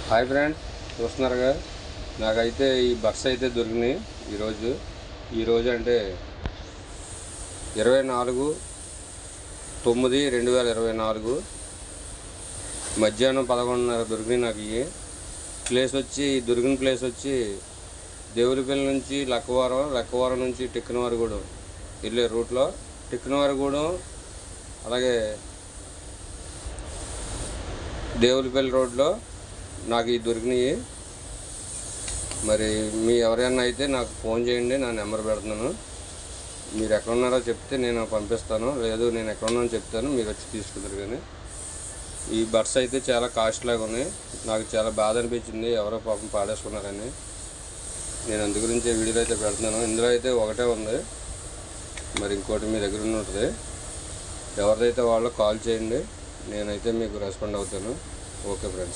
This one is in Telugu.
హాయ్ ఫ్రెండ్స్, చూస్తున్నారుగా నాకైతే ఈ బడ్స్ అయితే దొరికినాయి ఈరోజు అంటే 24/9/2024 మధ్యాహ్నం 11:30 దొరికినాయి నాకు. ఈ దొరికిన ప్లేస్ వచ్చి దేవులపల్లి నుంచి లక్కవరం నుంచి టిక్కనవారిగూడెం వెళ్ళే రూట్లో టిక్కనవారిగూడెం అలాగే దేవులపల్లి రోడ్లో నాకు ఈ దొరికినాయి. మరి మీ ఎవరైనా అయితే నాకు ఫోన్ చేయండి, నా నెంబర్ పెడుతున్నాను. మీరు ఎక్కడ ఉన్నారో చెప్తే నేను పంపిస్తాను, లేదు నేను ఎక్కడ ఉన్నానో చెప్తాను, మీరు వచ్చి తీసుకుంటారు. కానీ ఈ బడ్స్ అయితే చాలా కాస్ట్లాగా ఉన్నాయి. నాకు చాలా బాధ అనిపించింది, ఎవరో పాపం పాడేసుకున్నారని. నేను అందు గురించి వీడియోలో అయితే పెడుతున్నాను. ఇందులో అయితే ఒకటే ఉంది, మరి ఇంకోటి మీ దగ్గర ఉంటుంది. ఎవరిదైతే వాళ్ళకి కాల్ చేయండి, నేనైతే మీకు రెస్పాండ్ అవుతాను. Okay friends.